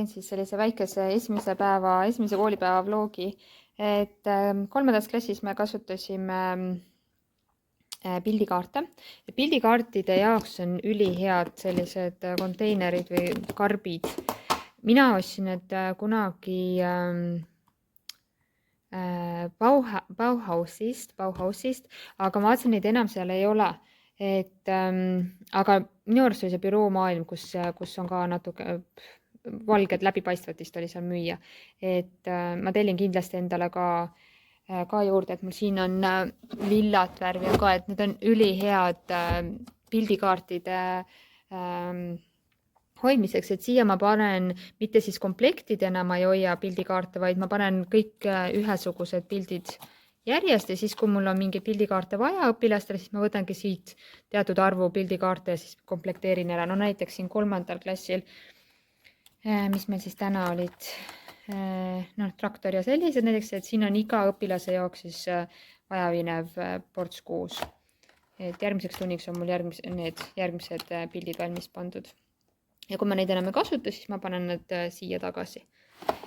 teen siis sellise väikese esimese koolipäeva vlogi, et 3. klassis me kasutasime pildikaarte. Pildikaartide jaoks on ülihead sellised konteinerid või karbid. Mina ostsin need kunagi Bauhausist, aga ma vaatasin, neid enam seal ei ole. Aga minu arust oli see büroomaailm, kus on ka natuke valged läbipaistvad vist oli seal müüa. Ma tellin kindlasti endale ka juurde, et mul siin on lillat värvi ka, et need on ülihead pildikaartide hoidmiseks, et siia ma panen mitte siis komplektidena ma ei hoia pildikaarte, vaid ma panen kõik ühesugused pildid järjest ja siis, kui mul on mingeid pildikaarte vaja õpilastele, siis ma võtangi siit teatud arvu pildikaarte ja siis komplekteerin ära. No näiteks siin 3. klassil, mis meil siis täna olid, traktor ja sellised näiteks, et siin on iga õpilase jaoks siis vajavinev ports kuus. Et järgmiseks tunniks on mul järgmised pildid valmis pandud. Ja kui ma neid enam ei kasuta, siis ma panen need siia tagasi.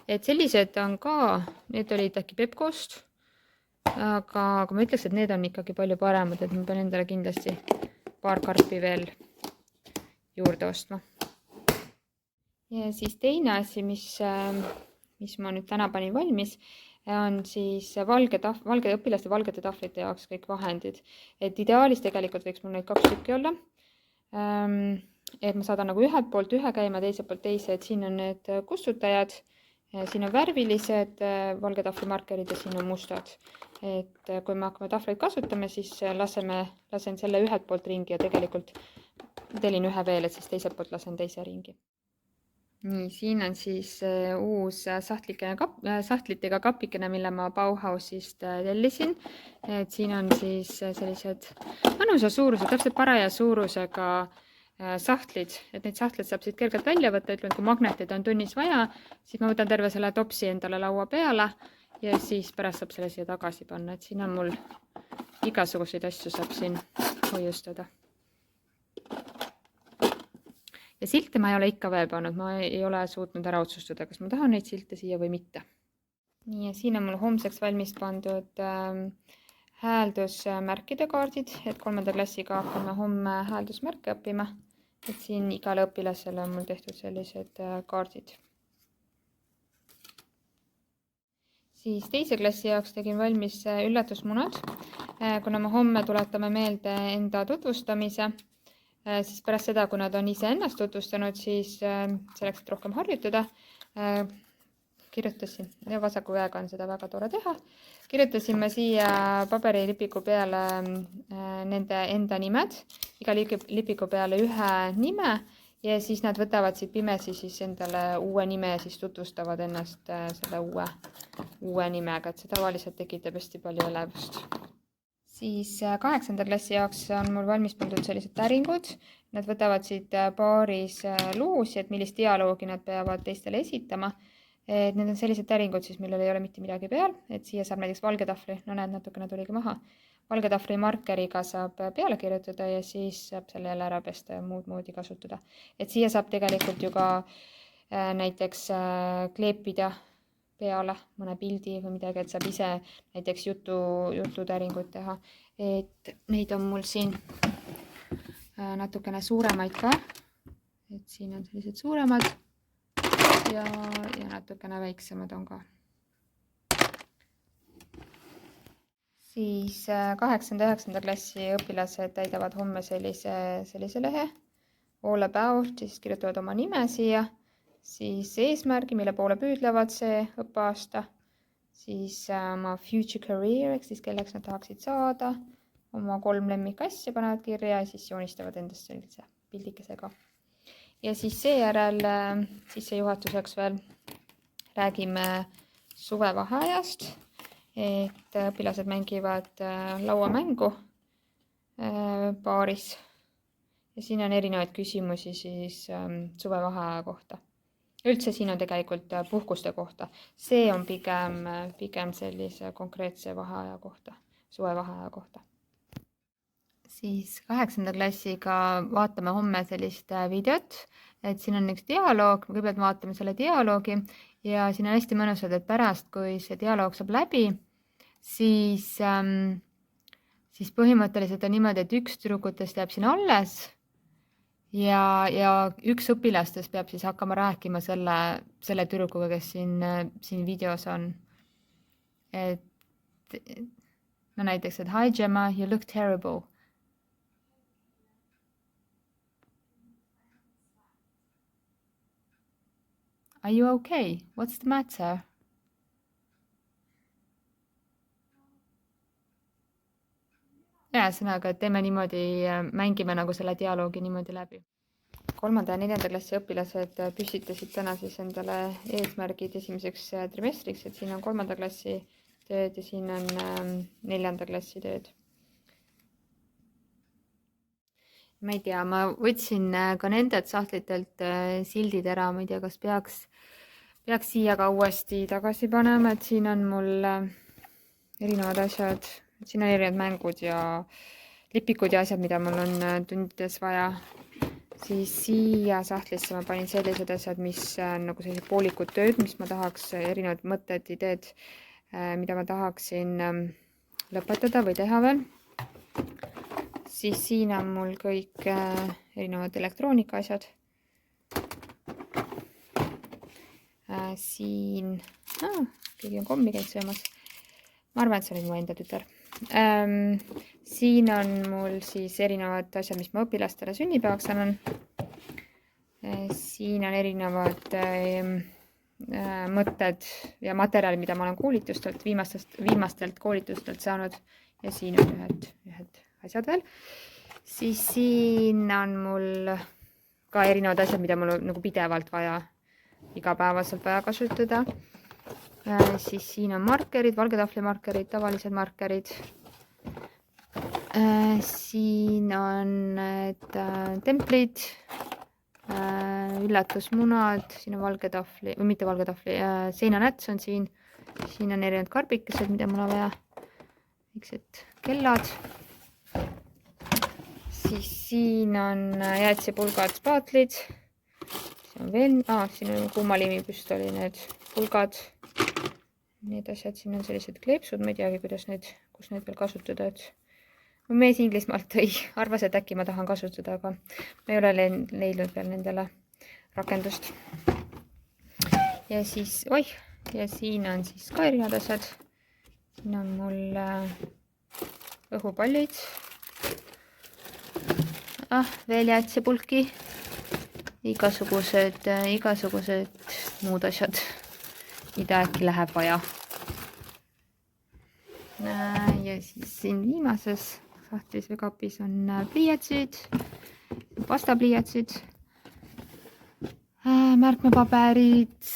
Et sellised on ka, need olid äkki Pepkost, aga ma ütleks, et need on ikkagi palju paremad, et ma pean endale kindlasti paar karpi veel juurde ostma. Ja siis teine asi, mis ma nüüd täna panin valmis, on siis õpilaste valgete tahvlite jaoks kõik vahendid. Et ideaalis tegelikult võiks mul neid 2 tükki olla. Et ma saadan nagu ühelt poolt ühe käima, teiselt poolt teise, et siin on need kustutajad, siin on värvilised valge tahvlimarkerid ja siin on mustad. Et kui me hakkame tahvleid kasutama, siis lasen selle ühelt poolt ringi ja tegelikult tellin ühe veel, et siis teiselt poolt lasen teise ringi. Nii, siin on siis uus sahtlitega kapikene, mille ma Bauhausist tellisin. Et siin on siis sellised mõnusa suurused, täpselt paraja suurusega sahtlid, et neid sahtleid saab siit kergelt välja võtta, ütleme, kui magnetid on tunnis vaja, siis ma võtan terve selle topsi endale laua peale ja siis pärast saab selle siia tagasi panna, et siin on mul igasuguseid asju saab siin hoiustada. Ja silte ma ei ole ikka veel pannud, ma ei ole suutnud ära otsustada, kas ma tahan neid silte siia või mitte. Nii, ja siin on mul homseks valmis pandud hääldusmärkide kaardid, et 3. klassiga hakkame homme hääldusmärke õppima. Et siin igale õpilasele on mul tehtud sellised kaardid. Siis 2. klassi jaoks tegin valmis üllatusmunad, kuna me homme tuletame meelde enda tutvustamise, siis pärast seda, kui nad on ise ennast tutvustanud, siis selleks, et rohkem harjutada, kirjutasin, ja vasaku käega on seda väga tore teha, kirjutasime siia paberilipiku peale nende enda nimed, iga lipiku peale ühe nime ja siis nad võtavad siit pimesi siis endale uue nime ja siis tutvustavad ennast selle uue nimega, et see tavaliselt tekitab hästi palju elevust. Siis 8. klassi jaoks on mul valmis pandud sellised täringud, nad võtavad siit paaris luusi, et millist dialoogi nad peavad teistele esitama. Et need on sellised täringud, siis millel ei ole mitte midagi peal, et siia saab näiteks valge tahvli, no näed, natukene tuligi maha. Valge tahvli markeriga saab peale kirjutada ja siis saab selle jälle ära pesta ja muud moodi kasutada. Et siia saab tegelikult ju ka näiteks kleepida peale mõne pildi või midagi, et saab ise näiteks jututäringuid teha. Et neid on mul siin natukene suuremaid ka, et siin on sellised suuremad. Ja natukene väiksemad on ka. Siis 8. ja 9. klassi õpilased täidavad homme sellise lehe. All about, siis kirjutavad oma nime siia. Siis eesmärgi, mille poole püüdlevad see õppeaasta. Siis oma future career, ehk siis kelleks nad tahaksid saada. Oma 3 lemmikasja panevad kirja ja siis joonistavad endast sellise pildikesega. Ja siis seejärel sissejuhatuseks veel räägime suvevaheajast, et õpilased mängivad lauamängu paaris ja siin on erinevaid küsimusi siis suvevaheaja kohta. Üldse siin on tegelikult puhkuste kohta. See on pigem sellise konkreetse vaheaja kohta, suvevaheaja kohta. Siis 8. klassiga vaatame homme sellist videot, et siin on üks dialoog, kõigepealt vaatame selle dialoogi ja siin on hästi mõnusad, et pärast, kui see dialoog saab läbi, siis põhimõtteliselt on niimoodi, et üks tüdrukutest jääb siin alles ja üks õpilastest peab siis hakkama rääkima selle tüdrukuga, kes siin videos on. No näiteks, et hi Gemma, you look terrible. Are you okay? What's the matter? Ühesõnaga, et teeme niimoodi, mängime nagu selle dialoogi niimoodi läbi. 3. ja 4. klassi õpilased püstitasid täna siis endale eesmärgid esimeseks trimestriks, et siin on 3. klassi tööd ja siin on 4. klassi tööd. Ma ei tea, ma võtsin ka nendelt sahtlitelt sildid ära, ma ei tea, kas peaks siia ka uuesti tagasi panema, et siin on mul erinevad asjad, siin on erinevad mängud ja lipikud ja asjad, mida mul on tundides vaja. Siis siia sahtlisse ma panin sellised asjad, mis on nagu sellised poolikud tööd, mis ma tahaks, erinevad mõtted, ideed, mida ma tahaksin lõpetada või teha veel. Siis siin on mul kõik erinevad elektroonika asjad. Siin, keegi on kommi käinud söömas. Ma arvan, et see oli mu enda tütar. Siin on mul siis erinevad asjad, mis ma õpilastele sünnipäevaks annan. Siin on erinevad mõtted ja materjali, mida ma olen koolitustelt, viimastelt koolitustelt saanud. Ja siin on ühed asjad veel. Siis siin on mul ka erinevad asjad, mida mul on nagu pidevalt vaja, igapäevaselt vaja kasutada. Siis siin on markerid, valgetahvlimarkerid, tavalised markerid. Siin on need templid, üllatusmunad, siin on valgetahvli, või mitte valgetahvli, seinanäts on siin. Siin on erinevad karbikesed, mida mul on vaja. Miksed kellad. Siis siin on jäätisepulgad, spaatlid. Siin on veel, siin on kuumaliimipüstoli need pulgad. Need asjad, siin on sellised kleepsud, ma ei teagi, kus need veel kasutada. Mees Inglismaalt arvas, et äkki ma tahan kasutada, aga ma ei ole leidnud veel nendele rakendust. Ja siis, ja siin on siis ka erinevad asjad. Siin on mul õhupallid. Veel jäätisepulki. Igasugused muud asjad, mida äkki läheb vaja. Ja siis siin viimases sahtlis või kapis on pliiatsid, pastapliiatsid, märkmepaberid,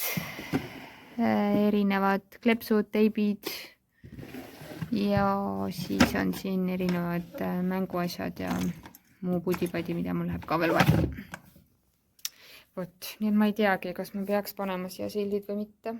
erinevad kleepsud, teibid ja siis on siin erinevad mänguasjad ja muu pudipadi, mida mul läheb ka veel vaja. Vot, nii et ma ei teagi, kas ma peaks panema siia sildid või mitte.